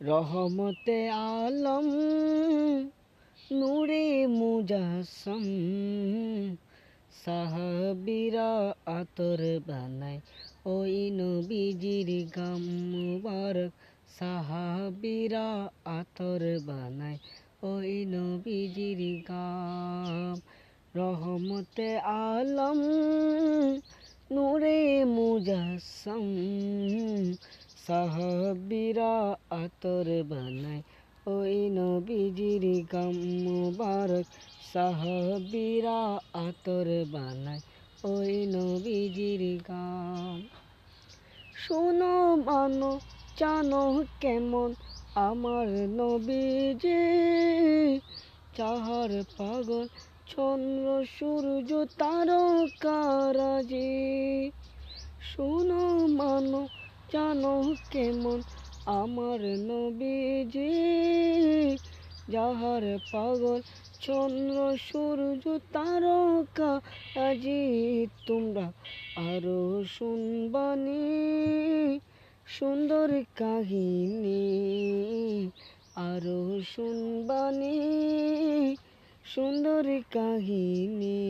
রহমতে আলম নূরে মুজাসম সাহাবীরা আতর বানায় ওই নবীজির গাম মুবারক। সাহাবীরা আতর বানায় ওই নবীজির গাম। রহমতে আলম নূরে মুজাসম সাহাবীরা আতর বানায় ওই নবীজির গাম মুবারক। সাহাবীরা আতর বানায় ওই নবীজির গাম। শোনো মানো জানো কেমন আমার নবীজি, যাহার পাগল চন্দ্র সূর্য তারকারাজি। শোনো মানো জানো কেমন আমার নবীজি, যাহার পাগল চন্দ্র সূর্য তারকারাজি। তোমরা আরো শুনবানি সুন্দর কাহিনী, আরো শুনবানি সুন্দর কাহিনী।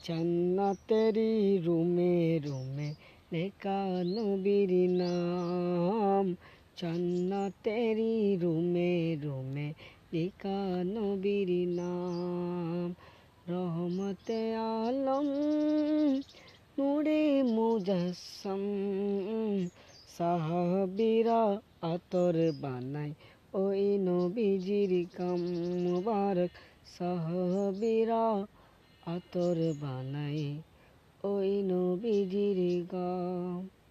জান্নাতেরি রুমে রুমে লেখা নবীর নাম, জান্নাতেরি রুমে রুমে লেখা নবীর নাম। রহমতে আলম নূরে মুজাসম সাহাবীরা আতর বানায় ওই নবীজির গাম মুবারক। সাহাবীরা আতর বানায় ওই নবীজির গাম।